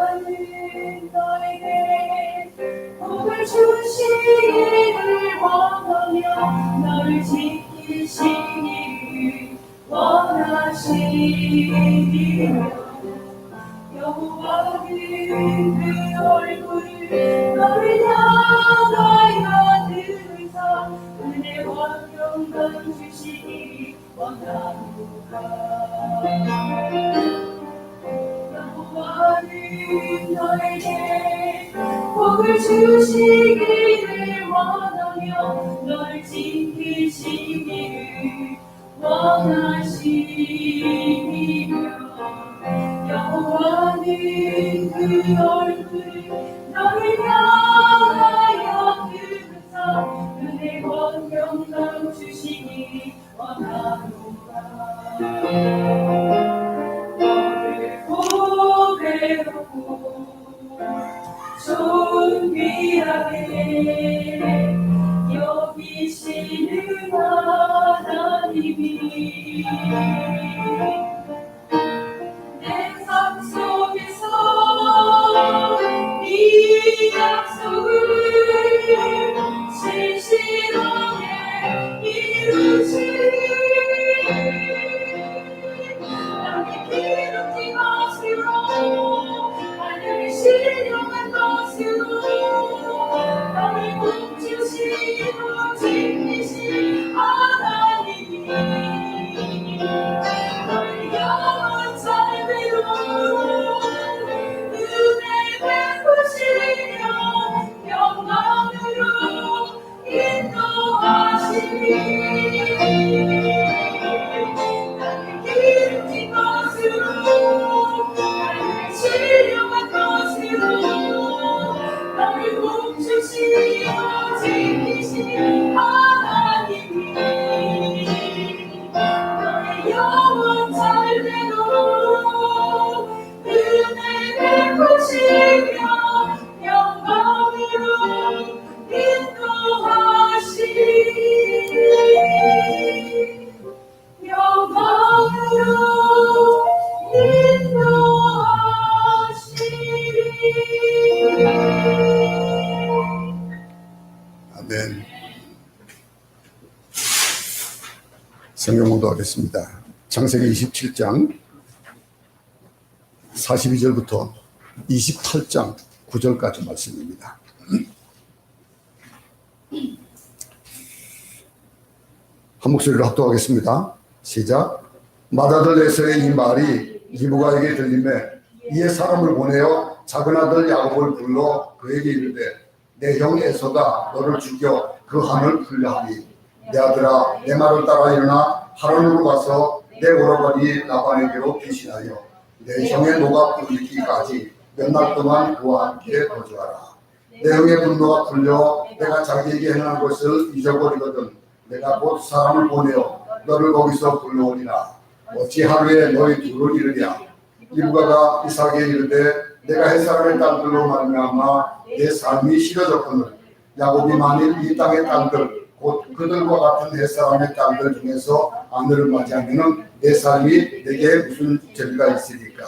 여호와는 너에게 복을 주시기를 원하며 너를 지키시기를 원하시니라. 여호와는 그 얼굴을 너를 향하여 들으사 은혜와 영광 주시기 원하노라. 여호와는 너에게 복을 주시기를 원하며 너를 지키시기를 원하시니라. 여호와는 그 얼굴을 너를 향하여 들으사 은혜와 영광 주시기 원하노라. 너를 보배롭고 존귀하게 여기시는 하나님이 내 삶 속에서 이 약속을 신실하게 이루시니 나의 기름진 것으로 하늘의 신령한 것으로 나를 굽주시고 지키신 하나님이 너의 영원 삶대로 은혜 베푸시며 영광으로 인도하시니 나의 기름진 것으로 나의 신령한 것으로 나를 굽주시고 지키신 하나님이 너의 영원 삶대로 은혜 베푸시며 영광으로 인도하시니 영광으로 인도하시니. 아멘. 성경 공독하겠습니다. 창세기 27장 42절부터 28장 9절까지 말씀입니다. 한 목소리로 합독하겠습니다. 시작. 맏아들 에서의 이 말이 리브가에게 들림에 이에 사람을 보내어 작은 아들 야곱을 불러 그에게 이르되 내 형 에서가 너를 죽여 그 한을 풀려하니 내 아들아 내 말을 따라 일어나 하란으로 가서 내 오라버니 라반에게로 피신하여 내 형의 노가 풀리기까지 몇 날 동안 그와 함께 거주하라. 내 형의 분노가 풀려 내가 자기에게 행한 것을 잊어버리거든 내가 곧 사람을 보내어 너를 거기서 불러오리라. 어찌 하루에 너희 둘을 이르랴. 리브가가 이삭에게 이르되 내가 햇사람의 딸들로 말미암아 내 삶이 싫어졌거늘 야곱이 만일 이 땅의 딸들 곧 그들과 같은 햇사람의 딸들 중에서 아내를 맞이하면 내 삶이 내게 무슨 재미가 있으리까.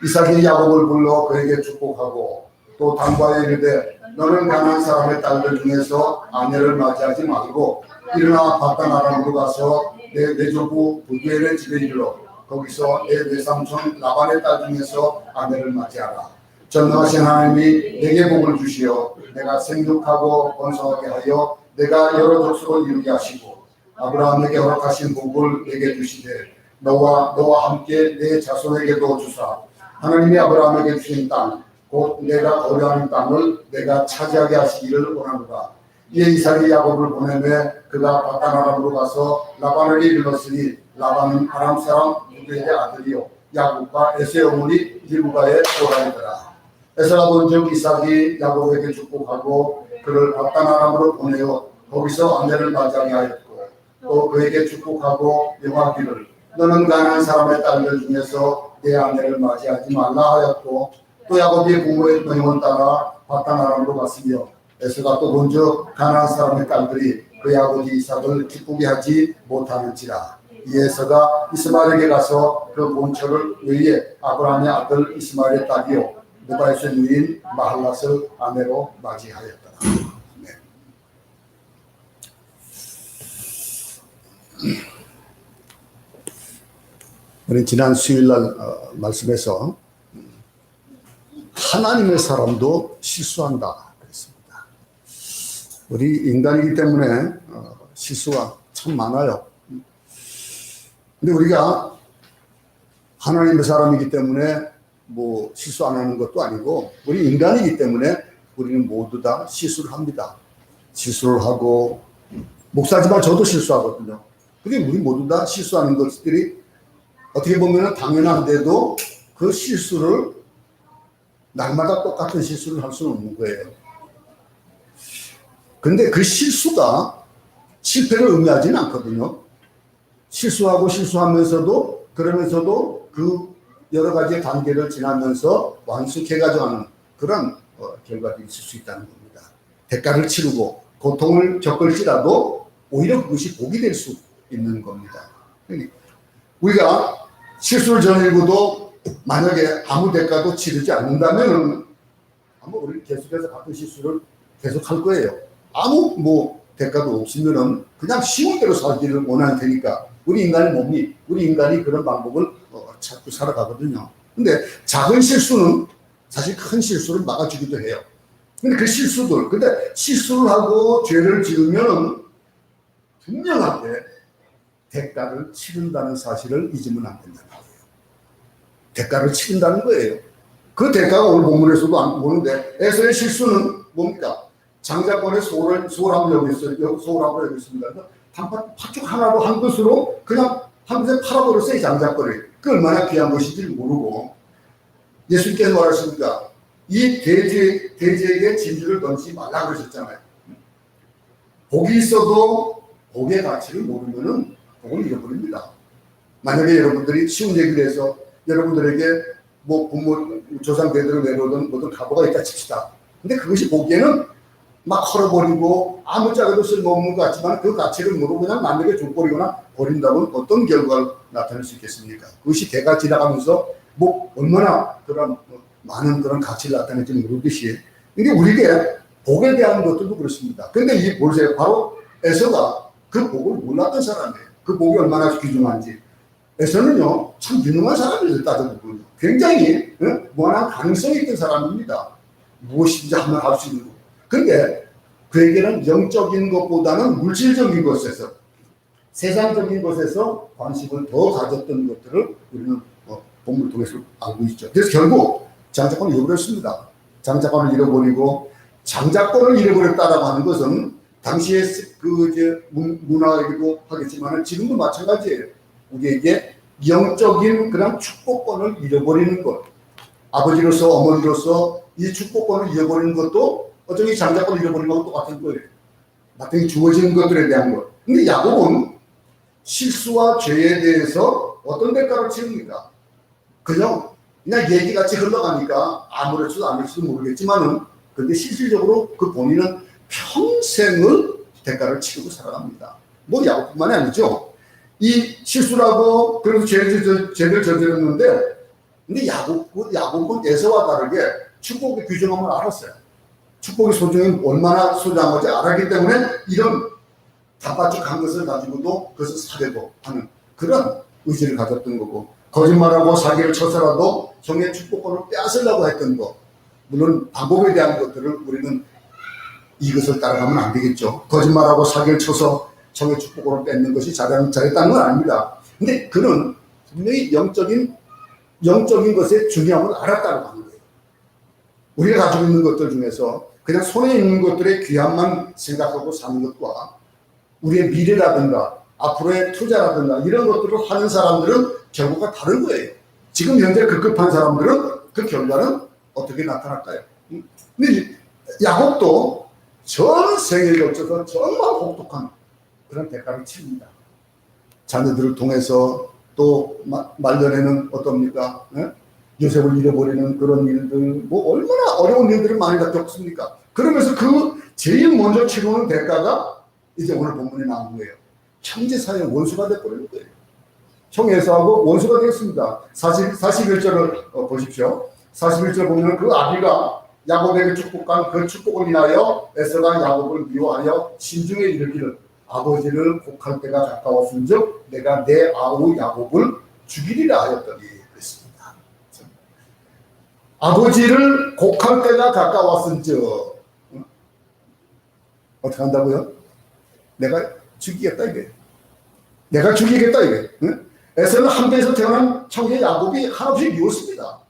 이삭이 야곱을 불러 그에게 축복하고 또 당부하여 이르되 너는 가나안 사람의 딸들 중에서 아내를 맞이하지 말고 일어나 바단 아람으로 가서 내 외조부 부두엘의 집에 이르러 거기서 내 외삼촌 라반의 딸 중에서 아내를 맞이하라. 전능하신 하나님이 내게 복을 주시어 내가 생육하고 번성하게 하여 내가 여러 족속을 이루게 하시고 아브라함에게 허락하신 복을 내게 주시되 너와 함께 내 자손에게도 주사 하나님이 아브라함에게 주신 땅 곧 내가 거류하는 땅을 내가 차지하게 하시기를 원하노라. 이에 이삭이 야곱을 보내매 그가 바단 아람으로 가서 라반을 이르렀으니 라반은 아람 사람 누구의 아들이요 야곱과 에서의 어머니 리브가의 또라이더라. 에서가 본즉 이삭이 야곱에게 축복하고 그를 바단 아람으로 보내어 거기서 아내를 맞이하게 하였고 또 그에게 축복하고 명하기를 너는 가나안 사람의 딸들 중에서 내 아내를 맞이하지 말라 하였고 또 야곱이 부모의 명령을 따라 바단 아람으로 갔으며 에서가 또 본즉 가나안 사람의 딸들이 그의 아버지 이삭을 기쁘게 하지 못하는지라. 이 에서가 이스마엘에게 가서 그 본처를 의해 아브라함의 아들 이스마엘의 딸이요 느바에서 유인 마할랏을 아내로 맞이하였더라. 네. 우리 지난 수요일날 말씀에서 하나님의 사람도 실수한다 그랬습니다. 우리 인간이기 때문에 실수가 참 많아요. 근데 우리가 하나님의 사람이기 때문에 뭐 실수 안 하는 것도 아니고, 우리 인간이기 때문에 우리는 모두 다 실수를 합니다. 실수를 하고, 목사지만 저도 실수하거든요. 근데 우리 모두 다 실수하는 것들이 어떻게 보면 당연한데도 그 실수를 날마다 똑같은 실수를 할 수는 없는 거예요. 근데 그 실수가 실패를 의미하지는 않거든요. 실수하고 실수하면서도, 그러면서도 그 여러 가지 단계를 지나면서 완숙해 가져가는 그런 결과도 있을 수 있다는 겁니다. 대가를 치르고 고통을 겪을지라도 오히려 그것이 복이 될 수 있는 겁니다. 우리가 실수를 저지르고도 만약에 아무 대가도 치르지 않는다면 아마 우리 계속해서 같은 실수를 계속 할 거예요. 아무 뭐 대가도 없으면은 그냥 쉬운 대로 살기를 원하는 테니까 우리 인간의 몸이, 우리 인간이 그런 방법을 찾고 살아가거든요. 근데 작은 실수는 사실 큰 실수를 막아주기도 해요. 근데 그 실수들, 근데 실수를 하고 죄를 지으면 분명하게 대가를 치른다는 사실을 잊으면 안 된다는 거예요. 대가를 치른다는 거예요. 그 대가가 오늘 본문에서도 안 보는데, 에서의 실수는 뭡니까? 장자권에 소홀함을 여기 있어요. 소홀함을 여기 있습니다. 팥죽 하나로 한 것으로 그냥 한 것에 팔아버렸어요, 장자권을. 그 얼마나 귀한 것인지 모르고, 예수님께서 말하십니까? 이 돼지에게 진주를 던지지 말라 그러셨잖아요. 복이 있어도 복의 가치를 모르면은 복을 잃어버립니다. 만약에 여러분들이 쉬운 얘기를 해서 여러분들에게 뭐 부모 조상 대대로 내려오던 모든 가보가 있다 칩시다. 근데 그것이 보기에는 막 헐어버리고 아무짝에도 쓸모없는 것 같지만 그 가치를 모르고 그냥 남에게 줘버리거나 버린다면 어떤 결과가 나타날 수 있겠습니까? 그것이 대가 지나가면서 뭐 얼마나 그런 많은 그런 가치를 나타낼지 모르듯이, 이게 우리에게 복에 대한 것들도 그렇습니다. 근데 이 보세요. 바로 에서가 그 복을 몰랐던 사람이에요. 그 복이 얼마나 귀중한지. 에서는요, 참 유능한 사람이죠, 따져보면. 굉장히 무한한 가능성이 있던 사람입니다. 무엇인지 하면 할 수 있는 거. 근데 그에게는 영적인 것보다는 물질적인 것에서, 세상적인 것에서 관심을 더 가졌던 것들을 우리는 본문을 통해서 알고 있죠. 그래서 결국 장자권을 잃어버렸습니다. 장자권을 잃어버리고, 장자권을 잃어버렸다라고 하는 것은 당시의 그 이제 문화이기도 하겠지만 지금도 마찬가지예요. 우리에게 영적인 그런 축복권을 잃어버리는 것, 아버지로서 어머니로서 이 축복권을 잃어버리는 것도 어쩌면 이 장자권을 잃어버리는 것과 똑같은 거예요. 마땅히 주어진 것들에 대한 것. 근데 야곱은 실수와 죄에 대해서 어떤 대가를 치릅니까? 그냥 얘기같이 흘러가니까 아무렇지도 않을지도 모르겠지만은, 근데 실질적으로 그 본인은 평생을 대가를 치르고 살아갑니다. 뭐 야곱뿐만이 아니죠. 이 실수라고 그래서 죄를 저질렀는데, 근데 야곱은 에서와 다르게 축복의 귀중함을 알았어요. 축복의 소중함이 얼마나 소중한 건지 알았기 때문에 이런 다빠죽한 것을 가지고도 그것을 사려고 하는 그런 의지를 가졌던 거고, 거짓말하고 사기를 쳐서라도 성의 축복권을 빼앗으려고 했던 것, 물론 방법에 대한 것들을 우리는 이것을 따라가면 안 되겠죠. 거짓말하고 사기를 쳐서 성의 축복권을 뺏는 것이 잘했다는 건 아닙니다. 근데 그는 분명히 영적인 것의 중요함을 알았다고 하는 거예요. 우리가 가지고 있는 것들 중에서 그냥 손에 있는 것들의 귀함만 생각하고 사는 것과 우리의 미래라든가 앞으로의 투자라든가 이런 것들을 하는 사람들은 결과가 다른 거예요. 지금 현재 급급한 사람들은 그 결과는 어떻게 나타날까요? 근데 야곱도 전 생에 걸쳐서 정말 혹독한 그런 대가를 치릅니다. 자녀들을 통해서 또 말년에는 어떻습니까? 요셉을 잃어버리는 그런 일들, 뭐 얼마나 어려운 일들을 많이 겪습니까? 그러면서 그 제일 먼저 치르는 대가가 이제 오늘 본문에 나온 거예요. 형제사이의 원수가 돼버리는 거예요. 형 에서하고 원수가 되었습니다. 41절을 보십시오. 41절 보면 그 아비가 야곱에게 축복한 그 축복을 인하여 에서가 야곱을 미워하여 신중에 이르기를 아버지를 곡할 때가 가까웠은즉 내가 내 아우 야곱을 죽이리라 하였더니 그랬습니다. 아버지를 곡할 때가 가까웠은즉 어떻게 한다고요? 내가 죽이겠다 이게. 내가 죽이겠다 이게. 에서는 한배에서 태어난 청년 야곱이 한없이 미웠습니다.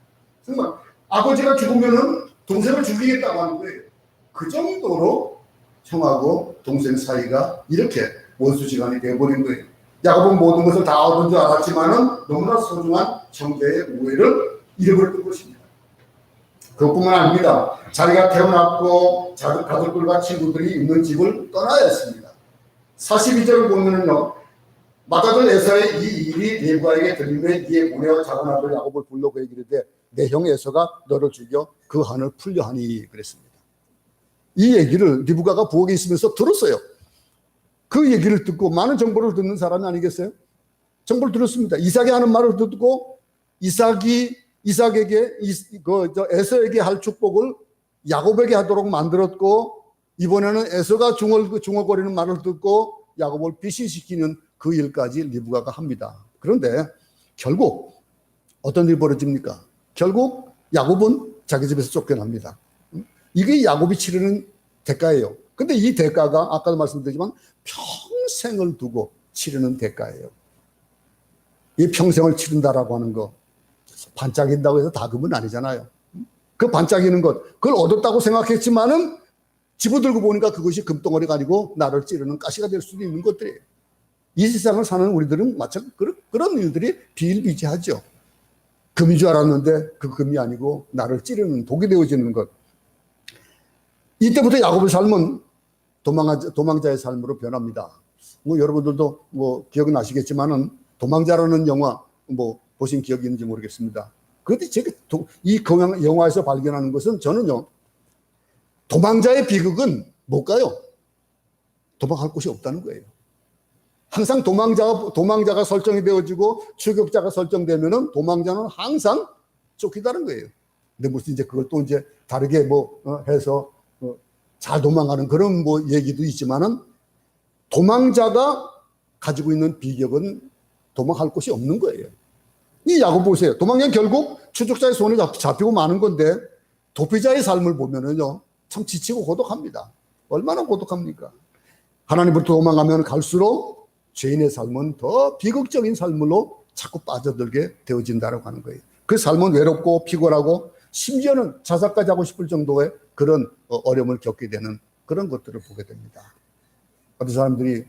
정말 아버지가 죽으면은 동생을 죽이겠다고 하는 거예요. 그 정도로 형하고 동생 사이가 이렇게 원수지간이 되어버린 거예요. 야곱은 모든 것을 다 얻은 줄 알았지만은 너무나 소중한 형제의 우애를 잃어버렸던 것입니다. 그것뿐만 아닙니다. 자기가 태어났고 가족들과 친구들이 있는 집을 떠나야 했습니다. 42절을 보면은요, 맏아들 에서의 이 일이 리브가에게 들리매 이에 오내어 작은 아들 야곱을 불러 그에게 이르되 내 형 에서가 너를 죽여 그 한을 풀려 하니 그랬습니다. 이 얘기를 리브가가 부엌에 있으면서 들었어요. 그 얘기를 듣고 많은 정보를 듣는 사람이 아니겠어요? 정보를 들었습니다. 이삭이 하는 말을 듣고 이삭에게 에서에게 할 축복을 야곱에게 하도록 만들었고, 이번에는 에서가 중얼거리는 말을 듣고 야곱을 비신시키는 그 일까지 리브가가 합니다. 그런데 결국 어떤 일이 벌어집니까? 결국 야곱은 자기 집에서 쫓겨납니다. 이게 야곱이 치르는 대가예요. 근데 이 대가가 아까도 말씀드렸지만 평생을 두고 치르는 대가예요. 이 평생을 치른다라고 하는 거 반짝인다고 해서 다금은 아니잖아요. 그 반짝이는 것, 그걸 얻었다고 생각했지만은 집어들고 보니까 그것이 금덩어리가 아니고 나를 찌르는 가시가 될 수도 있는 것들이에요. 이 세상을 사는 우리들은 마찬가지 그런 일들이 비일비재하죠. 금인 줄 알았는데 그 금이 아니고 나를 찌르는 독이 되어지는 것. 이때부터 야곱의 삶은 도망자의 삶으로 변합니다. 뭐 여러분들도 뭐 기억은 나시겠지만은 도망자라는 영화 뭐 보신 기억이 있는지 모르겠습니다. 그런데 제가 이 영화에서 발견하는 것은 저는요, 도망자의 비극은 뭘까요? 도망할 곳이 없다는 거예요. 항상 도망자가 설정이 되어지고 추격자가 설정되면은 도망자는 항상 쫓기다는 거예요. 근데 무슨 이제 그걸 또 이제 다르게 해서 잘 도망가는 그런 얘기도 있지만은 도망자가 가지고 있는 비격은 도망할 곳이 없는 거예요. 이 야곱 보세요. 도망자는 결국 추적자의 손에 잡히고 마는 건데 도피자의 삶을 보면은요, 참 지치고 고독합니다. 얼마나 고독합니까? 하나님으로부터 도망가면 갈수록 죄인의 삶은 더 비극적인 삶으로 자꾸 빠져들게 되어진다고 하는 거예요. 그 삶은 외롭고 피곤하고 심지어는 자살까지 하고 싶을 정도의 그런 어려움을 겪게 되는 그런 것들을 보게 됩니다. 어떤 사람들이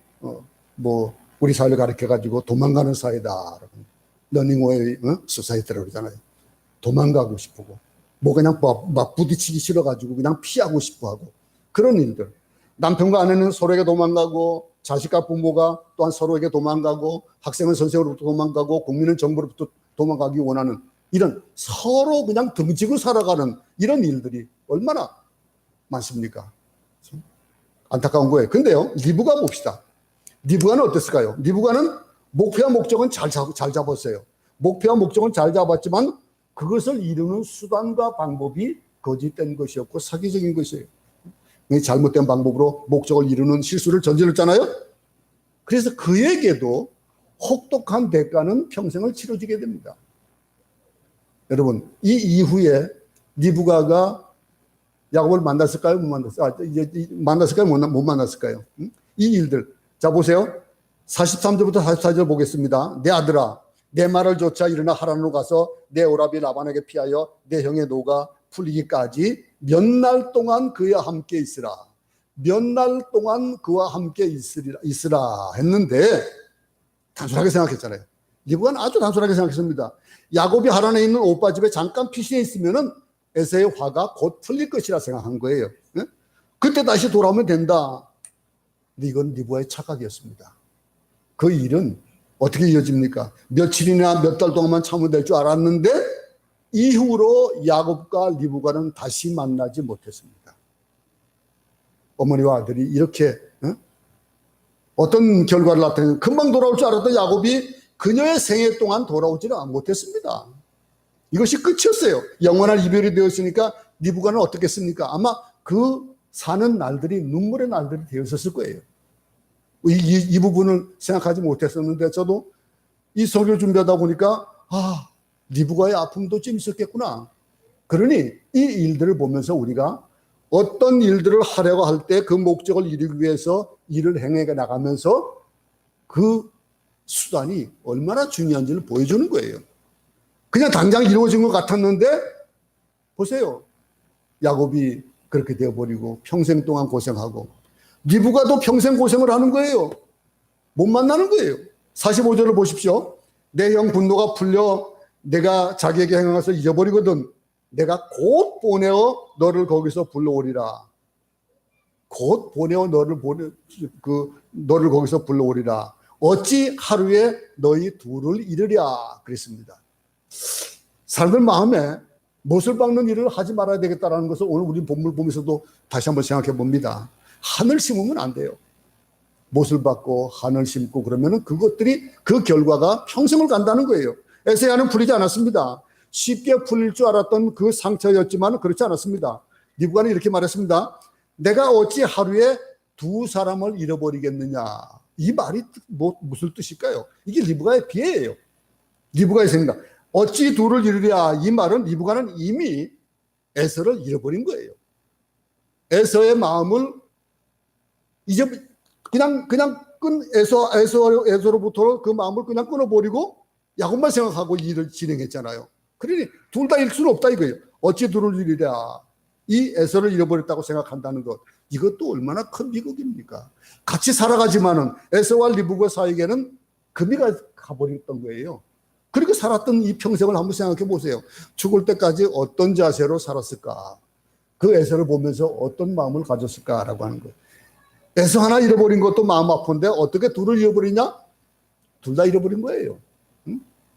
우리 사회를 가르쳐가지고 도망가는 사회다, 러닝웨이 소사이티라고 그러잖아요. 도망가고 싶고 그냥 막 부딪히기 싫어가지고 그냥 피하고 싶어하고 그런 일들. 남편과 아내는 서로에게 도망가고, 자식과 부모가 또한 서로에게 도망가고, 학생은 선생으로부터 도망가고, 국민은 정부로부터 도망가기 원하는 이런 서로 그냥 등지고 살아가는 이런 일들이 얼마나 많습니까? 안타까운 거예요. 근데요, 리브가 봅시다. 리브가는 어땠을까요? 리브가는 목표와 목적은 잘 잡았어요. 목표와 목적은 잘 잡았지만 그것을 이루는 수단과 방법이 거짓된 것이었고 사기적인 것이에요. 잘못된 방법으로 목적을 이루는 실수를 저질렀잖아요. 그래서 그에게도 혹독한 대가는 평생을 치러지게 됩니다. 여러분, 이 이후에 리브가가 야곱을 만났을까요? 못 만났을까요? 만났을까요? 못 만났을까요? 이 일들. 자, 보세요. 43절부터 44절 보겠습니다. 내 아들아, 내 말을 조차 일어나 하란으로 가서 내 오라비 라반에게 피하여 내 형의 노가 풀리기까지 몇 날 동안 그와 함께 있으라. 몇 날 동안 그와 함께 있으라 했는데 단순하게 생각했잖아요. 리브가는 아주 단순하게 생각했습니다. 야곱이 하란에 있는 오빠 집에 잠깐 피신해 있으면은 에서의 화가 곧 풀릴 것이라 생각한 거예요. 그때 다시 돌아오면 된다. 근데 이건 리브가의 착각이었습니다. 그 일은 어떻게 이어집니까? 며칠이나 몇 달 동안만 참으면 될 줄 알았는데 이후로 야곱과 리브가는 다시 만나지 못했습니다. 어머니와 아들이 이렇게 어떤 결과를 나타내는, 금방 돌아올 줄 알았던 야곱이 그녀의 생애 동안 돌아오지는 못했습니다. 이것이 끝이었어요. 영원한 이별이 되었으니까 리브가는 어떻겠습니까? 아마 그 사는 날들이 눈물의 날들이 되었을 거예요. 이 부분을 생각하지 못했었는데 저도 이 설교를 준비하다 보니까 리브가의 아픔도 좀 있었겠구나. 그러니 이 일들을 보면서 우리가 어떤 일들을 하려고 할 때 그 목적을 이루기 위해서 일을 행해 나가면서 그 수단이 얼마나 중요한지를 보여주는 거예요. 그냥 당장 이루어진 것 같았는데 보세요. 야곱이 그렇게 되어버리고 평생 동안 고생하고 리브가도 평생 고생을 하는 거예요. 못 만나는 거예요. 45절을 보십시오. 내 형 분노가 풀려 내가 자기에게 행한 것을 잊어버리거든 내가 곧 보내어 너를 거기서 불러오리라. 곧 보내어 너를 거기서 불러오리라. 어찌 하루에 너희 둘을 잃으랴 그랬습니다. 사람들 마음에 못을 박는 일을 하지 말아야 되겠다는 것을 오늘 우리 본문을 보면서도 다시 한번 생각해 봅니다. 하늘 심으면 안 돼요. 못을 박고 하늘 심고 그러면은 그것들이 그 결과가 평생을 간다는 거예요. 에세야는 풀리지 않았습니다. 쉽게 풀릴 줄 알았던 그 상처였지만 그렇지 않았습니다. 리브가는 이렇게 말했습니다. 내가 어찌 하루에 두 사람을 잃어버리겠느냐. 이 말이 무슨 뜻일까요? 이게 리브가의 비애예요. 리브가의 생각. 어찌 둘을 잃으랴. 이 말은 리브가는 이미 에서를 잃어버린 거예요. 에서의 마음을 이제 그냥 에서로부터 그 마음을 그냥 끊어버리고 야곱만 생각하고 일을 진행했잖아요. 그러니 둘 다 잃을 수는 없다 이거예요. 어찌 둘을 잃으랴. 이 에서를 잃어버렸다고 생각한다는 것. 이것도 얼마나 큰 비극입니까? 같이 살아가지만은 에서와 리브가 사이에는 금이가 가버렸던 거예요. 그렇게 살았던 이 평생을 한번 생각해 보세요. 죽을 때까지 어떤 자세로 살았을까? 그 에서를 보면서 어떤 마음을 가졌을까라고 하는 거예요. 에서 하나 잃어버린 것도 마음 아픈데 어떻게 둘을 잃어버리냐? 둘 다 잃어버린 거예요.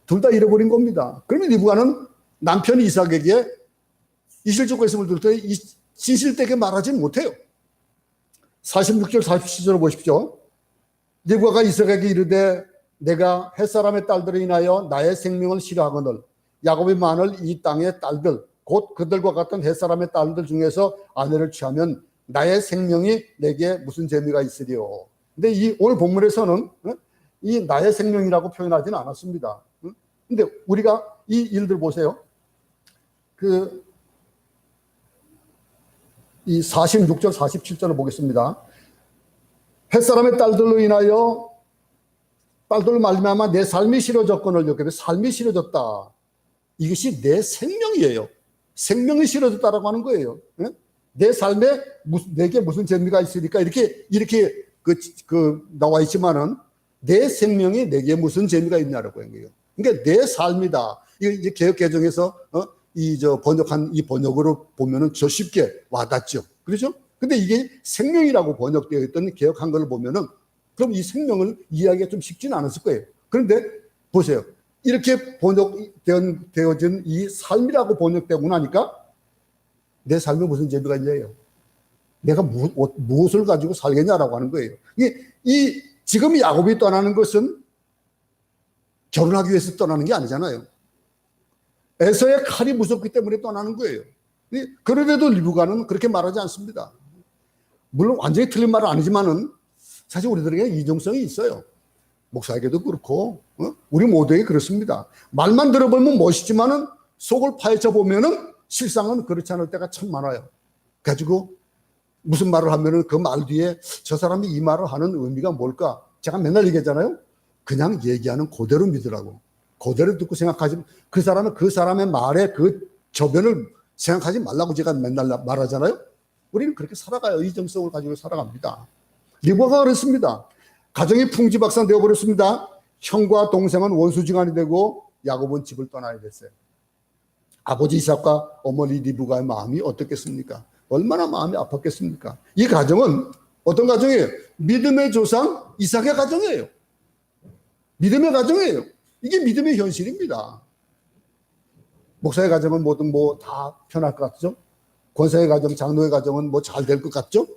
둘 다 잃어버린 겁니다. 그러면 리브가는 남편 이삭에게 이실적 말씀을 들을 때 진실되게 말하지 못해요. 46절 47절을 보십시오. 리브가가 이삭에게 이르되 내가 햇사람의 딸들을 인하여 나의 생명을 싫어하거늘 야곱이 많을 이 땅의 딸들 곧 그들과 같은 햇사람의 딸들 중에서 아내를 취하면 나의 생명이 내게 무슨 재미가 있으리요. 근데 오늘 본문에서는 이 나의 생명이라고 표현하지는 않았습니다. 근데 우리가 이 일들 보세요. 이 46절 47절을 보겠습니다. 햇사람의 딸들로 인하여 딸들로 말미암아 내 삶이 싫어졌거늘 여기에 삶이 싫어졌다. 이것이 내 생명이에요. 생명이 싫어졌다라고 하는 거예요. 내 삶에 내게 무슨 재미가 있으니까 이렇게 나와 있지만은 내 생명이 내게 무슨 재미가 있냐라고 하는 거예요. 그러니까 내 삶이다. 이게 개혁 개정에서 번역한 이 번역으로 보면은 저 쉽게 와닿죠. 그렇죠? 근데 이게 생명이라고 번역되어 있던 개혁한 걸 보면은 그럼 이 생명을 이해하기가 좀 쉽지는 않았을 거예요. 그런데 보세요. 이렇게 번역되어진 이 삶이라고 번역되고 나니까 내 삶에 무슨 재미가 있냐요. 내가 무엇을 가지고 살겠냐라고 하는 거예요. 지금 야곱이 떠나는 것은 결혼하기 위해서 떠나는 게 아니잖아요. 에서의 칼이 무섭기 때문에 떠나는 거예요. 그런데도 리브가는 그렇게 말하지 않습니다. 물론 완전히 틀린 말은 아니지만은 사실 우리들에게 이중성이 있어요. 목사에게도 그렇고 우리 모두에게 그렇습니다. 말만 들어보면 멋있지만은 속을 파헤쳐 보면은 실상은 그렇지 않을 때가 참 많아요. 가지고 무슨 말을 하면은 그 말 뒤에 저 사람이 이 말을 하는 의미가 뭘까? 제가 맨날 얘기하잖아요. 그냥 얘기하는 그대로 믿으라고. 그대로 듣고 생각하지. 그 사람의 말에 그 저변을 생각하지 말라고 제가 맨날 말하잖아요. 우리는 그렇게 살아가요. 이정성을 가지고 살아갑니다. 리브가가 그렇습니다. 가정이 풍지박산 되어버렸습니다. 형과 동생은 원수지간이 되고 야곱은 집을 떠나야 됐어요. 아버지 이삭과 어머니 리브가의 마음이 어떻겠습니까? 얼마나 마음이 아팠겠습니까? 이 가정은 어떤 가정이에요? 믿음의 조상 이삭의 가정이에요. 믿음의 가정이에요. 이게 믿음의 현실입니다. 목사의 가정은 뭐든 다 편할 것 같죠? 권사의 가정, 장로의 가정은 잘 될 것 같죠?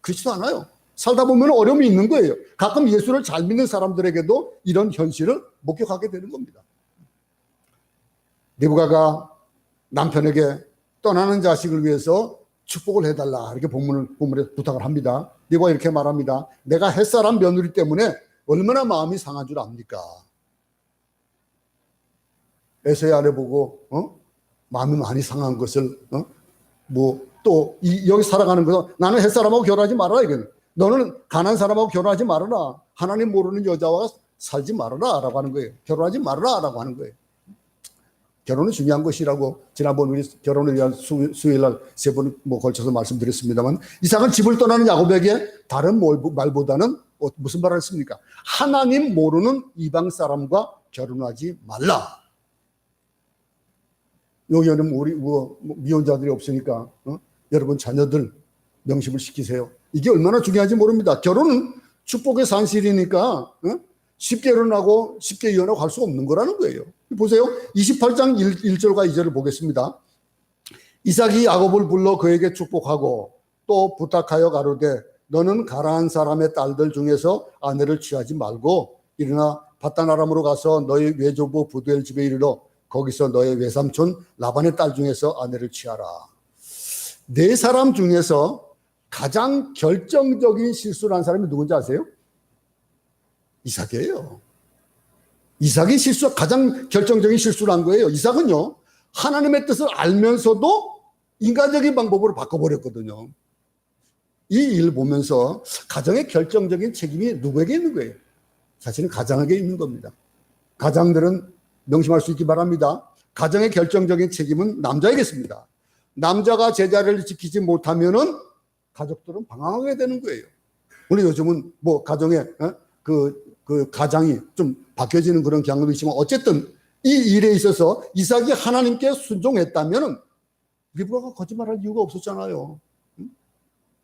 그렇지도 않아요. 살다 보면 어려움이 있는 거예요. 가끔 예수를 잘 믿는 사람들에게도 이런 현실을 목격하게 되는 겁니다. 리브가가 남편에게 떠나는 자식을 위해서 축복을 해달라 이렇게 본문에 부탁을 합니다. 리브가 이렇게 말합니다. 내가 햇사람 며느리 때문에 얼마나 마음이 상한 줄 압니까? 에서의 아내 보고 마음이 많이 상한 것을 여기 살아가는 것은 나는 햇사람하고 결혼하지 말아라 이건. 너는 가난한 사람하고 결혼하지 말아라. 하나님 모르는 여자와 살지 말아라 라고 하는 거예요. 결혼하지 말아라 라고 하는 거예요. 결혼은 중요한 것이라고 지난번 우리 결혼에 대한 수요일날 3번 걸쳐서 말씀드렸습니다만, 이삭은 집을 떠나는 야곱에게 다른 말보다는 무슨 말을 했습니까? 하나님 모르는 이방 사람과 결혼하지 말라. 여기는 우리 미혼자들이 없으니까 여러분 자녀들 명심을 시키세요. 이게 얼마나 중요한지 모릅니다. 결혼은 축복의 산실이니까 쉽게 결혼하고 쉽게 이혼하고 할 수 없는 거라는 거예요. 보세요. 28장 1절과 2절을 보겠습니다. 이삭이 야곱을 불러 그에게 축복하고 또 부탁하여 가로되 너는 가나안 사람의 딸들 중에서 아내를 취하지 말고 일어나 바단 아람으로 가서 너의 외조부 부두엘 집에 이르러 거기서 너의 외삼촌 라반의 딸 중에서 아내를 취하라. 네 사람 중에서 가장 결정적인 실수를 한 사람이 누군지 아세요? 이삭이에요. 이삭이 가장 결정적인 실수를 한 거예요. 이삭은요, 하나님의 뜻을 알면서도 인간적인 방법으로 바꿔버렸거든요. 이 일 보면서 가정의 결정적인 책임이 누구에게 있는 거예요? 사실은 가장에게 있는 겁니다. 가장들은 명심할 수 있기 바랍니다. 가정의 결정적인 책임은 남자에게 있습니다. 남자가 제자리를 지키지 못하면은 가족들은 방황하게 되는 거예요. 우리 요즘은 가정에 가장이 좀 바뀌어지는 그런 경우도 있지만 어쨌든 이 일에 있어서 이삭이 하나님께 순종했다면 리브가가 거짓말할 이유가 없었잖아요.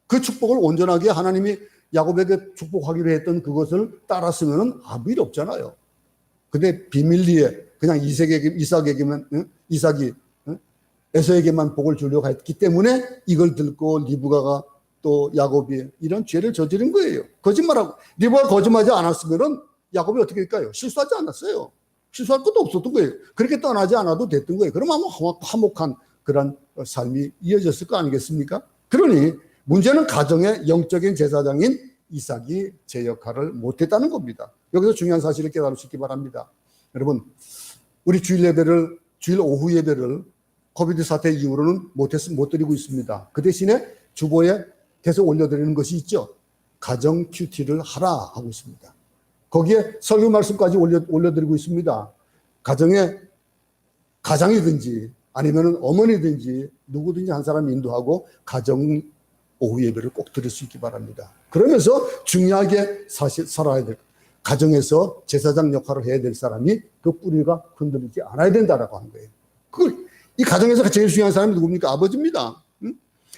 그 축복을 온전하게 하나님이 야곱에게 축복하기로 했던 그것을 따랐으면 아무 일 없잖아요. 근데 비밀리에 그냥 이삭이 에서에게만 복을 주려고 했기 때문에 이걸 듣고 리브가가 또 야곱이 이런 죄를 저지른 거예요. 거짓말하고. 리브가 거짓말하지 않았으면 야곱이 어떻게 될까요? 실수하지 않았어요. 실수할 것도 없었던 거예요. 그렇게 떠나지 않아도 됐던 거예요. 그럼 아마 화목한 그런 삶이 이어졌을 거 아니겠습니까? 그러니 문제는 가정의 영적인 제사장인 이삭이 제 역할을 못했다는 겁니다. 여기서 중요한 사실을 깨달으시기 바랍니다. 여러분, 우리 주일 오후 예배를 코비드 사태 이후로는 못 드리고 있습니다. 그 대신에 주보에 계속 올려드리는 것이 있죠. 가정 큐티를 하라 하고 있습니다. 거기에 설교 말씀까지 올려드리고 있습니다. 가장이든지 아니면 어머니든지 누구든지 한 사람 인도하고 가정 오후 예배를 꼭 드릴 수 있기 바랍니다. 그러면서 중요하게 살아야 될, 가정에서 제사장 역할을 해야 될 사람이 그 뿌리가 흔들리지 않아야 된다라고 하는 거예요. 이 가정에서 제일 중요한 사람이 누굽니까? 아버지입니다.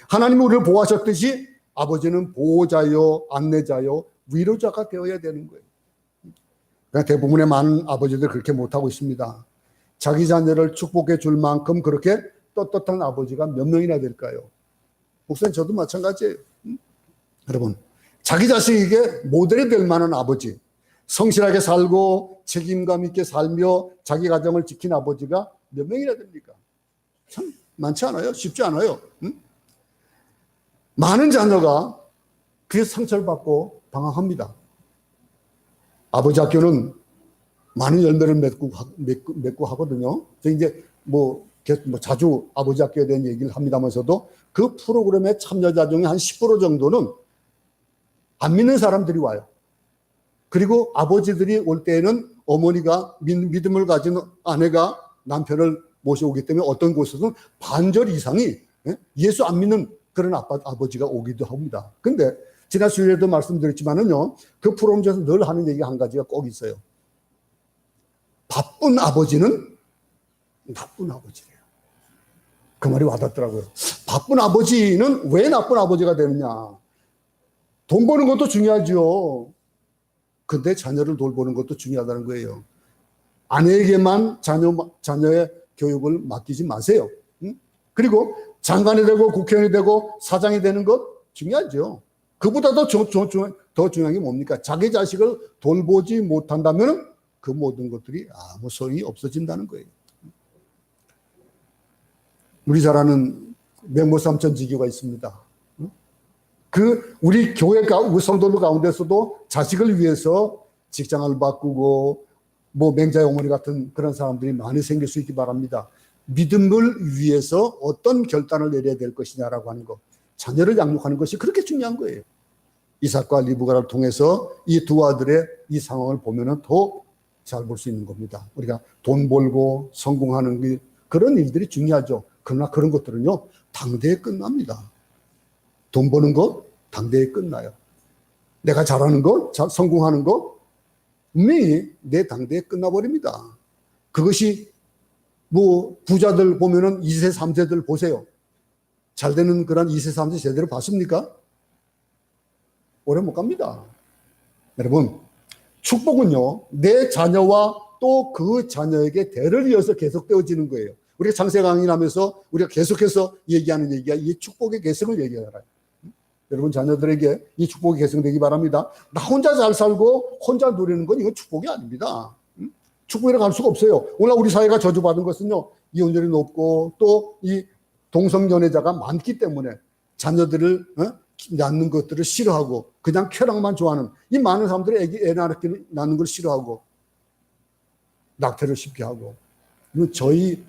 하나님이 우리를 보호하셨듯이 아버지는 보호자요, 안내자요, 위로자가 되어야 되는 거예요. 그러니까 대부분의 많은 아버지들 그렇게 못하고 있습니다. 자기 자녀를 축복해 줄 만큼 그렇게 떳떳한 아버지가 몇 명이나 될까요? 목사님, 저도 마찬가지예요. 여러분, 자기 자식에게 모델이 될 만한 아버지, 성실하게 살고 책임감 있게 살며 자기 가정을 지킨 아버지가 몇 명이나 됩니까? 참 많지 않아요. 쉽지 않아요. 많은 자녀가 그에 상처를 받고 방황합니다. 아버지 학교는 많은 열매를 맺고 하거든요. 저 이제 자주 아버지 학교에 대한 얘기를 합니다면서도 그 프로그램의 참여자 중에 한 10% 정도는 안 믿는 사람들이 와요. 그리고 아버지들이 올 때에는 어머니가 믿음을 가진 아내가 남편을 모셔오기 때문에 어떤 곳에서는 반절 이상이 예수 안 믿는 그런 아버지가 오기도 합니다. 근데 지난 수요일에도 말씀드렸지만은요, 그 프로그램 중에서 늘 하는 얘기가 한 가지가 꼭 있어요. 바쁜 아버지는 나쁜 아버지래요. 그 말이 와닿더라고요. 바쁜 아버지는 왜 나쁜 아버지가 되느냐? 돈 버는 것도 중요하죠. 근데 자녀를 돌보는 것도 중요하다는 거예요. 아내에게만 자녀의 교육을 맡기지 마세요. 그리고 장관이 되고 국회의원이 되고 사장이 되는 것 중요하죠. 그보다 더 중요한 게 뭡니까? 자기 자식을 돌보지 못한다면 그 모든 것들이 아무 소용이 없어진다는 거예요. 우리 잘 아는 맹모삼천지교가 있습니다. 우리 교회 우리 성도들 가운데서도 자식을 위해서 직장을 바꾸고 뭐 맹자의 어머니 같은 그런 사람들이 많이 생길 수 있기 바랍니다. 믿음을 위해서 어떤 결단을 내려야 될 것이냐라고 하는 것, 자녀를 양육하는 것이 그렇게 중요한 거예요. 이삭과 리브가를 통해서 이 두 아들의 이 상황을 보면은 더 잘 볼 수 있는 겁니다. 우리가 돈 벌고 성공하는 그런 일들이 중요하죠. 그러나 그런 것들은요, 당대에 끝납니다. 돈 버는 것, 당대에 끝나요. 내가 잘하는 것, 성공하는 것, 분명히 내 당대에 끝나버립니다. 그것이 뭐 부자들 보면은 2세, 3세들 보세요. 잘 되는 그런 2세, 3세 세대를 봤습니까? 오래 못 갑니다. 여러분, 축복은요, 내 자녀와 또 그 자녀에게 대를 이어서 계속되어지는 거예요. 우리가 창세 강의하면서 우리가 계속해서 얘기하는 얘기가 이 축복의 계승을 얘기하잖아요. 여러분 자녀들에게 이 축복이 계승되기 바랍니다. 나 혼자 잘 살고 혼자 누리는 건 이건 축복이 아닙니다. 축복이라고 할 수가 없어요. 오늘 우리 사회가 저주받은 것은요, 이혼율이 높고 또 이 동성연애자가 많기 때문에 자녀들을 낳는 것들을 싫어하고 그냥 쾌락만 좋아하는 이 많은 사람들이 애 낳는 걸 싫어하고 낙태를 쉽게 하고, 저희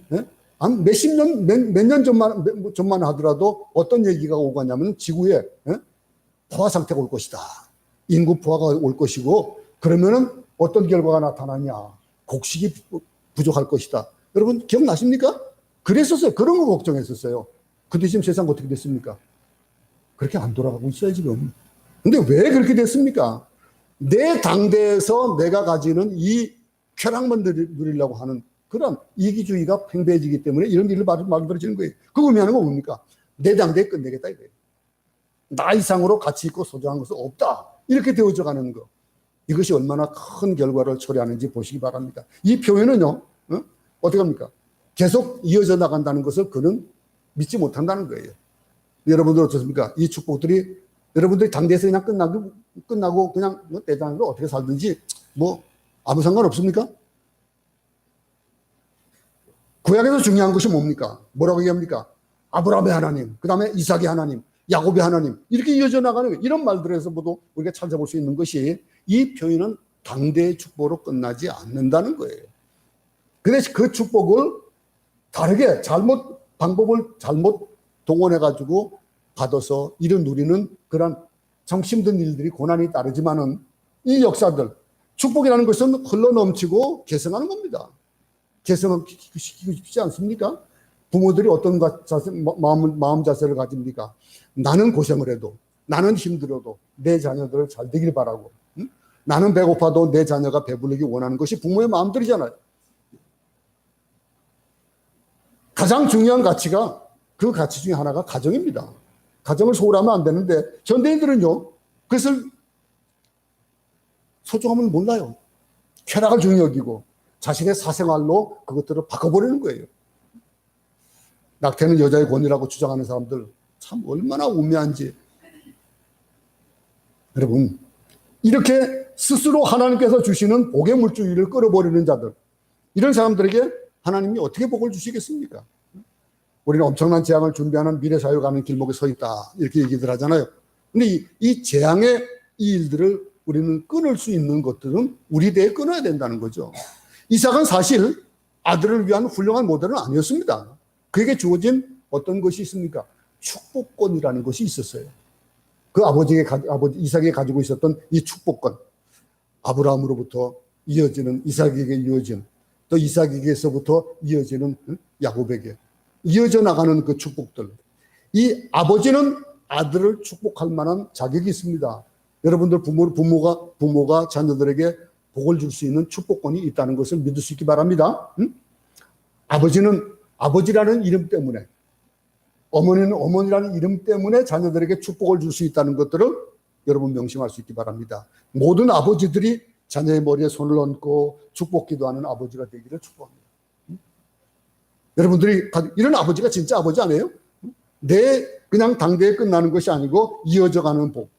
한 몇십 년, 몇 년 전만 하더라도 어떤 얘기가 오가냐면 지구에 포화 상태가 올 것이다. 인구 포화가 올 것이고, 그러면은 어떤 결과가 나타나냐. 곡식이 부족할 것이다. 여러분 기억나십니까? 그랬었어요. 그런 거 걱정했었어요. 근데 지금 세상 어떻게 됐습니까? 그렇게 안 돌아가고 있어요, 지금. 근데 왜 그렇게 됐습니까? 내 당대에서 내가 가지는 이 쾌락만 누리려고 하는 그런 이기주의가 팽배해지기 때문에 이런 일을 만들어지는 거예요. 그 의미하는 건 뭡니까? 내 당대에 끝내겠다 이거예요. 나 이상으로 가치 있고 소중한 것은 없다. 이렇게 되어져 가는 거. 이것이 얼마나 큰 결과를 초래하는지 보시기 바랍니다. 이 표현은요, 어떻게 합니까? 계속 이어져 나간다는 것을 그는 믿지 못한다는 거예요. 여러분들 어떻습니까? 이 축복들이 여러분들이 당대에서 그냥 끝나고 그냥 내 당대로 어떻게 살든지 뭐 아무 상관 없습니까? 구약에서 중요한 것이 뭡니까? 뭐라고 얘기합니까? 아브라함의 하나님, 그 다음에 이삭의 하나님, 야곱의 하나님, 이렇게 이어져 나가는 거예요. 이런 말들에서 모두 우리가 찾아볼 수 있는 것이 이 표현은 당대의 축복으로 끝나지 않는다는 거예요. 그래서 그 축복을 다르게 방법을 잘못 동원해가지고 받아서 이런 누리는 그런 정심든 일들이 고난이 따르지만은 이 역사들, 축복이라는 것은 흘러넘치고 계승하는 겁니다. 계승은 시키고 싶지 않습니까? 부모들이 어떤 마음 자세를 가집니까? 나는 고생을 해도, 나는 힘들어도 내 자녀들을 잘 되길 바라고, 나는 배고파도 내 자녀가 배부르기 원하는 것이 부모의 마음들이잖아요. 가장 중요한 가치가, 그 가치 중에 하나가 가정입니다. 가정을 소홀하면 안 되는데 현대인들은요, 그것을 소중함을 몰라요. 쾌락을 중히 여기고 자신의 사생활로 그것들을 바꿔버리는 거예요. 낙태는 여자의 권위라고 주장하는 사람들 참 얼마나 우매한지. 여러분, 이렇게 스스로 하나님께서 주시는 복의 물줄기를 끌어버리는 자들, 이런 사람들에게 하나님이 어떻게 복을 주시겠습니까? 우리는 엄청난 재앙을 준비하는 미래사회 가는 길목에 서 있다, 이렇게 얘기들 하잖아요. 근데 이 재앙의 이 일들을 우리는 끊을 수 있는 것들은 우리 대에 끊어야 된다는 거죠. 이삭은 사실 아들을 위한 훌륭한 모델은 아니었습니다. 그에게 주어진 어떤 것이 있습니까? 축복권이라는 것이 있었어요. 그 아버지 이삭이 가지고 있었던 이 축복권, 아브라함으로부터 이어지는 이삭에게 이어진, 또 이삭에게서부터 이어지는 야곱에게 이어져 나가는 그 축복들. 이 아버지는 아들을 축복할 만한 자격이 있습니다. 여러분들 부모가 자녀들에게 복을 줄 수 있는 축복권이 있다는 것을 믿을 수 있기 바랍니다. 아버지는 아버지라는 이름 때문에, 어머니는 어머니라는 이름 때문에 자녀들에게 축복을 줄 수 있다는 것들을 여러분 명심할 수 있기 바랍니다. 모든 아버지들이 자녀의 머리에 손을 얹고 축복 기도하는 아버지가 되기를 축복합니다. 여러분들이 이런 아버지가 진짜 아버지 아니에요? 그냥 당대에 끝나는 것이 아니고 이어져가는 복.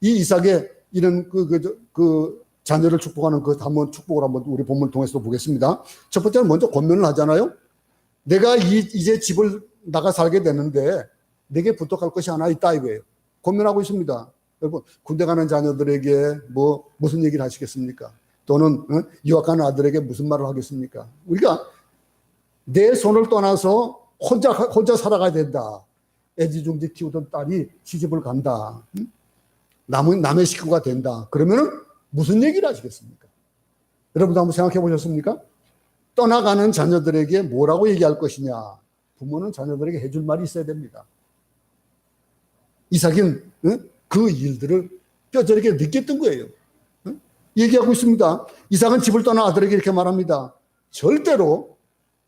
이 이삭의 이런 그 자녀를 축복하는 그 축복을 한번 우리 본문을 통해서 보겠습니다. 첫 번째는 먼저 권면을 하잖아요. 내가 이제 집을 나가 살게 되는데 내게 부탁할 것이 하나 있다 이거예요. 고민하고 있습니다. 여러분, 군대 가는 자녀들에게 무슨 얘기를 하시겠습니까? 또는 유학 가는 아들에게 무슨 말을 하겠습니까? 우리가 내 손을 떠나서 혼자 살아가야 된다. 애지중지 키우던 딸이 시집을 간다. 남의 식구가 된다. 그러면은 무슨 얘기를 하시겠습니까? 여러분도 한번 생각해 보셨습니까? 떠나가는 자녀들에게 뭐라고 얘기할 것이냐? 부모는 자녀들에게 해줄 말이 있어야 됩니다. 이삭은 그 일들을 뼈저리게 느꼈던 거예요. 얘기하고 있습니다. 이삭은 집을 떠나 아들에게 이렇게 말합니다. 절대로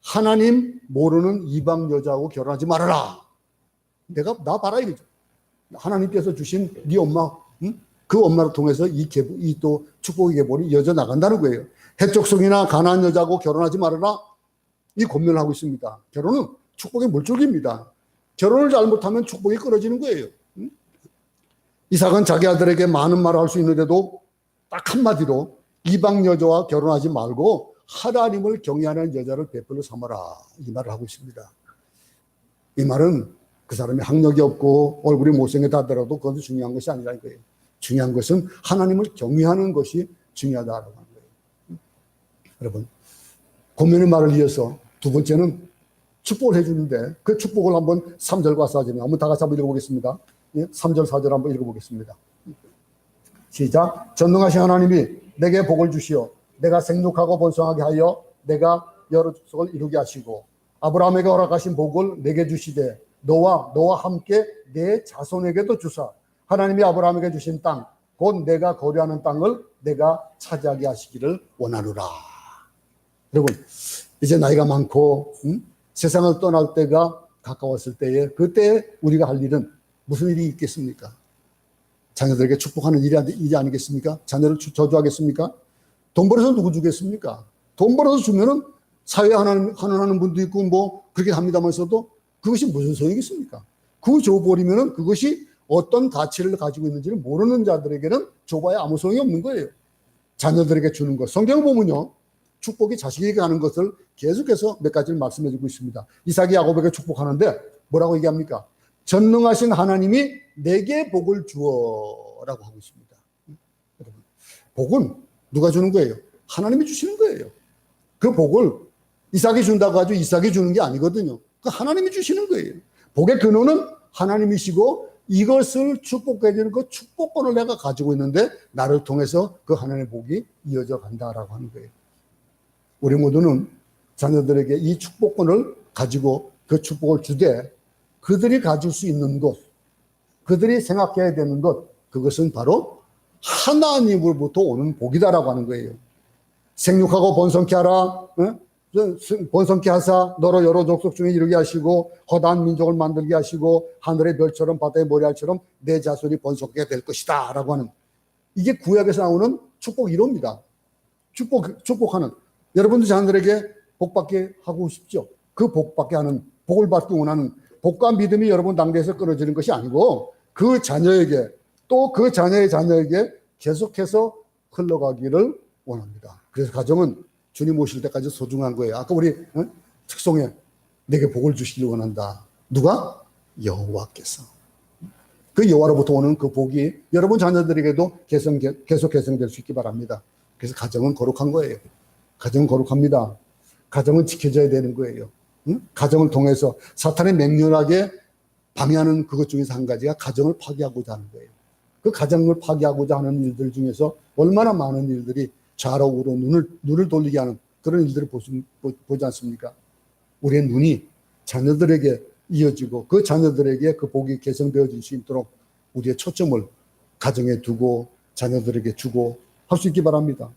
하나님 모르는 이방 여자하고 결혼하지 말아라. 나 봐라 이거죠. 하나님께서 주신 네 엄마, 그 엄마를 통해서 이 또 축복의 계보를 이어져 나간다는 거예요. 해족성이나 가난한 여자하고 결혼하지 말아라. 이 권면을 하고 있습니다. 결혼은 축복의 물줄기입니다. 결혼을 잘못하면 축복이 끊어지는 거예요. 이삭은 자기 아들에게 많은 말을 할 수 있는데도 딱 한마디로 이방 여자와 결혼하지 말고 하나님을 경외하는 여자를 베풀로 삼아라. 이 말을 하고 있습니다. 이 말은 그 사람이 학력이 없고 얼굴이 못생겼다 하더라도 그것도 중요한 것이 아니라는 거예요. 중요한 것은 하나님을 경외하는 것이 중요하다라고 하는 거예요. 여러분, 고면의 말을 이어서 두 번째는 축복을 해주는데 그 축복을 한번 3절과 4절에 한번 다 같이 한번 읽어보겠습니다. 3절 4절 한번 읽어보겠습니다. 시작. 전능하신 하나님이 내게 복을 주시어 내가 생육하고 번성하게 하여 내가 여러 족속을 이루게 하시고 아브라함에게 허락하신 복을 내게 주시되 너와 함께 내 자손에게도 주사 하나님이 아브라함에게 주신 땅 곧 내가 거류하는 땅을 내가 차지하게 하시기를 원하노라. 여러분, 이제 나이가 많고 세상을 떠날 때가 가까웠을 때에 그때 우리가 할 일은 무슨 일이 있겠습니까? 자녀들에게 축복하는 일이 아니겠습니까? 자녀를 저주하겠습니까? 돈 벌어서 누구 주겠습니까? 돈 벌어서 주면은 사회에 환원하는 분도 있고 그렇게 합니다면서도 그것이 무슨 소용이겠습니까? 그 줘버리면은 그것이 어떤 가치를 가지고 있는지를 모르는 자들에게는 줘봐야 아무 소용이 없는 거예요. 자녀들에게 주는 것. 성경을 보면요. 축복이 자식에게 가는 것을 계속해서 몇 가지를 말씀해 주고 있습니다. 이삭이 야곱에게 축복하는데 뭐라고 얘기합니까? 전능하신 하나님이 내게 복을 주어라고 하고 있습니다. 여러분, 복은 누가 주는 거예요? 하나님이 주시는 거예요. 그 복을 이삭이 준다고 가지고 이삭이 주는 게 아니거든요. 그 하나님이 주시는 거예요. 복의 근원은 하나님이시고 이것을 축복해 주는 그 축복권을 내가 가지고 있는데 나를 통해서 그 하나님의 복이 이어져 간다라고 하는 거예요. 우리 모두는 자녀들에게 이 축복권을 가지고 그 축복을 주되 그들이 가질 수 있는 것, 그들이 생각해야 되는 것, 그것은 바로 하나님으로부터 오는 복이다라고 하는 거예요. 생육하고 번성케 하라. 번성케 하사 너로 여러 족속 중에 이르게 하시고 허다한 민족을 만들게 하시고 하늘의 별처럼 바다의 모래알처럼 내 자손이 번성케 될 것이다 라고 하는, 이게 구약에서 나오는 축복 1호입니다. 축복하는, 여러분도 자녀들에게 복받게 하고 싶죠? 그 복받게 하는, 복을 받기 원하는 복과 믿음이 여러분 당대에서 끊어지는 것이 아니고 그 자녀에게 또 그 자녀의 자녀에게 계속해서 흘러가기를 원합니다. 그래서 가정은 주님 오실 때까지 소중한 거예요. 아까 우리 특송에 내게 복을 주시길 원한다. 누가? 여호와께서. 그 여호와로부터 오는 그 복이 여러분 자녀들에게도 계속 개성될 수 있기 바랍니다. 그래서 가정은 거룩한 거예요. 가정은 거룩합니다. 가정은 지켜져야 되는 거예요. 가정을 통해서 사탄의 맹렬하게 방해하는 그것 중에서 한 가지가 가정을 파괴하고자 하는 거예요. 그 가정을 파괴하고자 하는 일들 중에서 얼마나 많은 일들이 좌우로 눈을 돌리게 하는 그런 일들을 보지 않습니까? 우리의 눈이 자녀들에게 이어지고 그 자녀들에게 그 복이 개성되어질 수 있도록 우리의 초점을 가정에 두고 자녀들에게 주고 할 수 있기 바랍니다.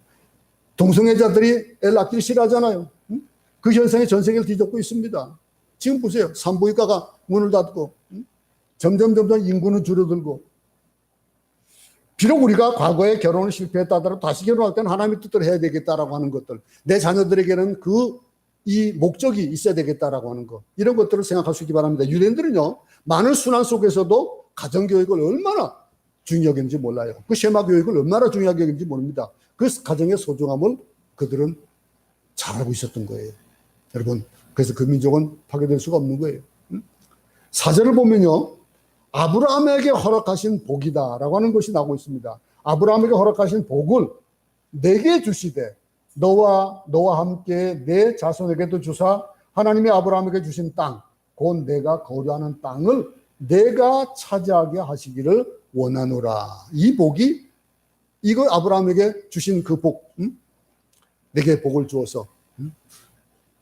동성애자들이 애 낳기를 싫어하잖아요. 그 현상이 전 세계를 뒤덮고 있습니다. 지금 보세요. 산부인과가 문을 닫고 점점 인구는 줄어들고, 비록 우리가 과거에 결혼을 실패했다 하더라도 다시 결혼할 때는 하나님의 뜻대로 해야 되겠다라고 하는 것들, 내 자녀들에게는 이 목적이 있어야 되겠다라고 하는 것, 이런 것들을 생각할 수 있기 바랍니다. 유대인들은요, 많은 순환 속에서도 가정교육을 얼마나 중요하게 여기는지 몰라요. 그 쉐마 교육을 얼마나 중요하게 여기는지 모릅니다. 그 가정의 소중함을 그들은 잘 알고 있었던 거예요. 여러분, 그래서 그 민족은 파괴될 수가 없는 거예요. 4절을 보면요, 아브라함에게 허락하신 복이다라고 하는 것이 나오고 있습니다. 아브라함에게 허락하신 복을 내게 주시되 너와 함께 내 자손에게도 주사 하나님이 아브라함에게 주신 땅, 곧 내가 거류하는 땅을 내가 차지하게 하시기를 원하노라. 이 복이, 이거 아브라함에게 주신 그 복, 내게 복을 주어서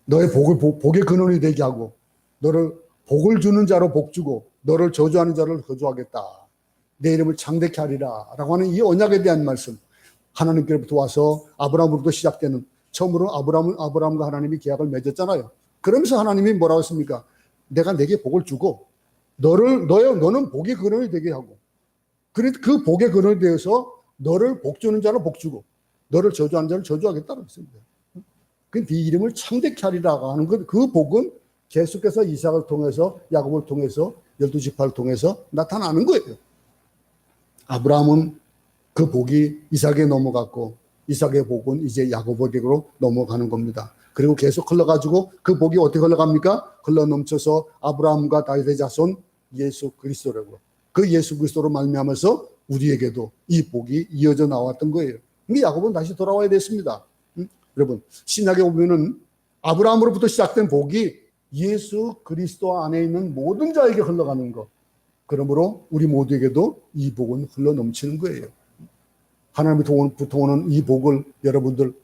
너의 복의 근원이 되게 하고, 너를 복을 주는 자로 복 주고 너를 저주하는 자를 저주하겠다, 내 이름을 창대케 하리라 라고 하는 이 언약에 대한 말씀, 하나님께로부터 와서 아브라함으로부터 시작되는, 처음으로 아브라함과 하나님이 계약을 맺었잖아요. 그러면서 하나님이 뭐라고 했습니까? 내가 내게 복을 주고 너는 복의 근원이 되게 하고, 그 복의 근원에 대해서 너를 복 주는 자를 복 주고 너를 저주하는 자를 저주하겠다고 했습니다. 그 네 이름을 창대케 하리라고 하는 그 복은 계속해서 이삭을 통해서, 야곱을 통해서, 12지파를 통해서 나타나는 거예요. 아브라함은 그 복이 이삭에 넘어갔고, 이삭의 복은 이제 야곱에게로 넘어가는 겁니다. 그리고 계속 흘러가지고 그 복이 어떻게 흘러갑니까? 흘러넘쳐서 아브라함과 다윗의 자손 예수 그리스도라고, 그 예수 그리스도로 말미암아서 우리에게도 이 복이 이어져 나왔던 거예요. 근데 야곱은 다시 돌아와야 됐습니다. 여러분, 신약에 보면은 아브라함으로부터 시작된 복이 예수 그리스도 안에 있는 모든 자에게 흘러가는 것. 그러므로 우리 모두에게도 이 복은 흘러 넘치는 거예요. 하나님부터 오는 이 복을 여러분들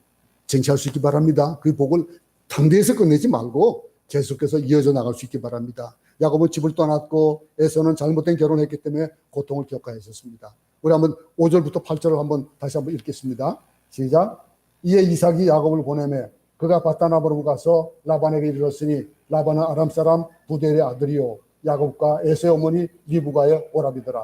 쟁취할 수 있기 바랍니다. 그 복을 당대에서 끝내지 말고 계속해서 이어져 나갈 수 있기 바랍니다. 야곱은 집을 떠났고 에서는 잘못된 결혼을 했기 때문에 고통을 겪어했었습니다. 우리 한번 5절부터 8절을 한번 다시 한번 읽겠습니다. 시작. 이에 이삭이 야곱을 보내매 그가 바다나바로 가서 라반에게 이르렀으니 라반은 아람 사람 부델의 아들이요 야곱과 에서의 어머니 리브가의 오라비더라.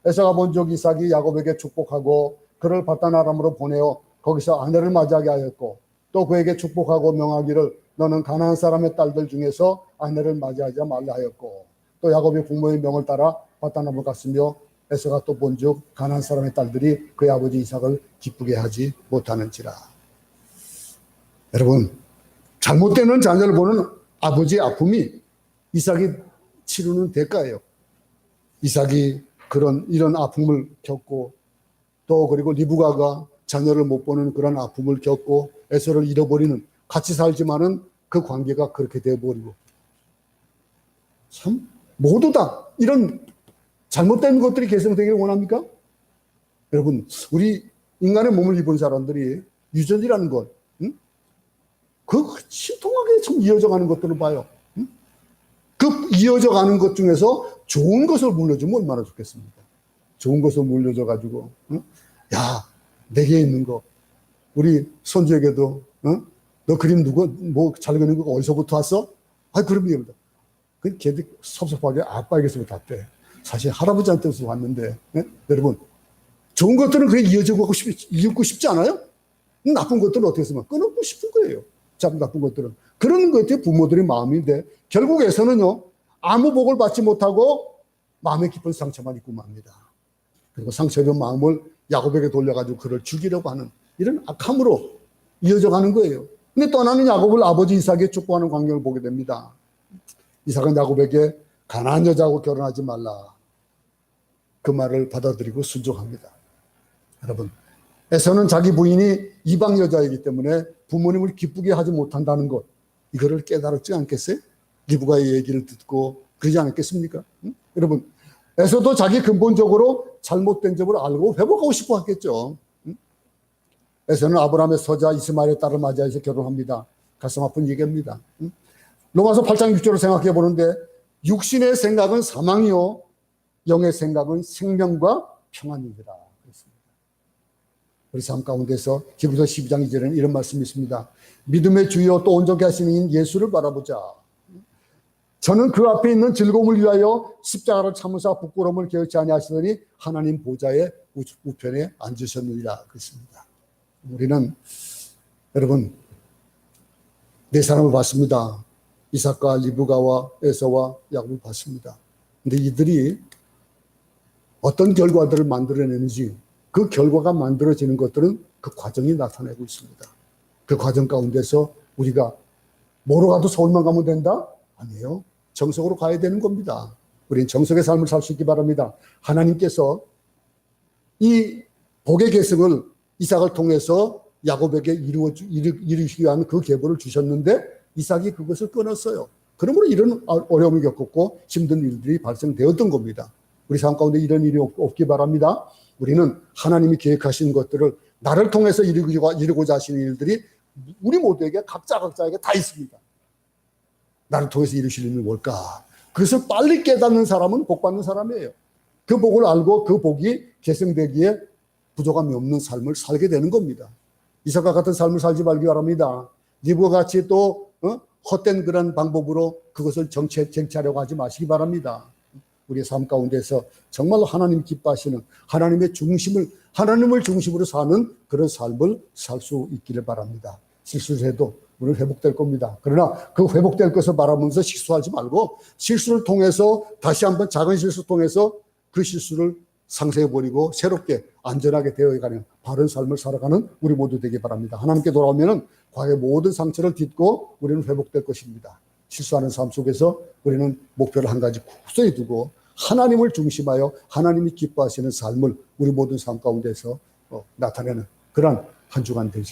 에서가 본 적 이삭이 야곱에게 축복하고 그를 바다나람으로 보내어 거기서 아내를 맞이하게 하였고, 또 그에게 축복하고 명하기를 너는 가나안 사람의 딸들 중에서 아내를 맞이하지 말라 하였고, 또 야곱이 부모의 명을 따라 바다나람으로 갔으며 에서가 또 본 적 가나안 사람의 딸들이 그의 아버지 이삭을 기쁘게 하지 못하는지라. 여러분, 잘못되는 자녀를 보는 아버지의 아픔이 이삭이 치르는 대가예요. 이삭이 이런 아픔을 겪고, 또 그리고 리브가가 자녀를 못 보는 그런 아픔을 겪고 에서를 잃어버리는, 같이 살지만은 그 관계가 그렇게 되어버리고, 참 모두 다 이런 잘못된 것들이 개선되기를 원합니까? 여러분, 우리 인간의 몸을 입은 사람들이 유전이라는 것, 그 신통하게 좀 이어져가는 것들을 봐요. 그 이어져가는 것 중에서 좋은 것을 물려주면 얼마나 좋겠습니까? 좋은 것을 물려줘가지고, 야, 내게 있는 거, 우리 손주에게도, 너 그림 뭐 잘 그리는 거 어디서부터 왔어? 아, 그럼요. 그 걔들 섭섭하게 아빠에게서부터 왔대. 사실 할아버지한테서 왔는데, 여러분, 좋은 것들은 그게 이어지고 싶지 않아요? 나쁜 것들은 어떻게 쓰면 끊고 싶은 거예요. 참 나쁜 것들은. 그런 것들이 부모들의 마음인데, 결국에서는요, 아무 복을 받지 못하고 마음의 깊은 상처만 입고 맙니다. 그리고 상처 입은 마음을 야곱에게 돌려가지고 그를 죽이려고 하는 이런 악함으로 이어져 가는 거예요. 근데 떠나는 야곱을 아버지 이삭이 축복하는 광경을 보게 됩니다. 이삭은 야곱에게 가나안 여자하고 결혼하지 말라, 그 말을 받아들이고 순종합니다. 여러분, 에서는 자기 부인이 이방 여자이기 때문에 부모님을 기쁘게 하지 못한다는 것, 이거를 깨달았지 않겠어요? 리브가의 얘기를 듣고 그러지 않았겠습니까? 여러분, 에서도 자기 근본적으로 잘못된 점을 알고 회복하고 싶어 했겠죠. 에서는 아브라함의 서자 이스마엘의 딸을 맞이해서 결혼합니다. 가슴 아픈 얘기입니다. 로마서 8장 6절을 생각해 보는데, 육신의 생각은 사망이요 영의 생각은 생명과 평안이니라 그랬습니다. 우리 삶 가운데서 히브리서 12장 2절에는 이런 말씀이 있습니다. 믿음의 주여 또 온전케 하시는 이인 예수를 바라보자. 저는 그 앞에 있는 즐거움을 위하여 십자가를 참으사 부끄러움을 개의치 아니하시더니 하나님 보좌의 우편에 앉으셨느니라 그랬습니다. 우리는 여러분 네 사람을 봤습니다. 이삭과 리브가와 에서와 야곱을 봤습니다. 근데 이들이 어떤 결과들을 만들어내는지, 그 결과가 만들어지는 것들은 그 과정이 나타내고 있습니다. 그 과정 가운데서 우리가 뭐로 가도 서울만 가면 된다? 아니에요. 정석으로 가야 되는 겁니다. 우리는 정석의 삶을 살 수 있기 바랍니다. 하나님께서 이 복의 계승을 이삭을 통해서 야곱에게 이루시기 위한 그 계보를 주셨는데 이삭이 그것을 끊었어요. 그러므로 이런 어려움을 겪었고 힘든 일들이 발생되었던 겁니다. 우리 삶 가운데 이런 일이 없기 바랍니다. 우리는 하나님이 계획하신 것들을 나를 통해서 이루고자 하시는 일들이 우리 모두에게 각자에게 다 있습니다. 나를 통해서 이루실 일이 뭘까? 그것을 빨리 깨닫는 사람은 복 받는 사람이에요. 그 복을 알고 그 복이 계승되기에 부족함이 없는 삶을 살게 되는 겁니다. 이삭과 같은 삶을 살지 말기 바랍니다. 리브와 같이 또 헛된 그런 방법으로 그것을 쟁취하려고 하지 마시기 바랍니다. 우리의 삶 가운데서 정말로 하나님 기뻐하시는 하나님을 중심으로 사는 그런 삶을 살 수 있기를 바랍니다. 실수를 해도 우리는 회복될 겁니다. 그러나 그 회복될 것을 바라면서 실수하지 말고 실수를 통해서 다시 한번 작은 실수를 통해서 그 실수를 상쇄해버리고 새롭게 안전하게 되어가는 바른 삶을 살아가는 우리 모두 되기 바랍니다. 하나님께 돌아오면 과거의 모든 상처를 딛고 우리는 회복될 것입니다. 실수하는 삶 속에서 우리는 목표를 한 가지 굳건히 두고 하나님을 중심하여 하나님이 기뻐하시는 삶을 우리 모든 삶 가운데서 나타내는 그런 한 주간 되시기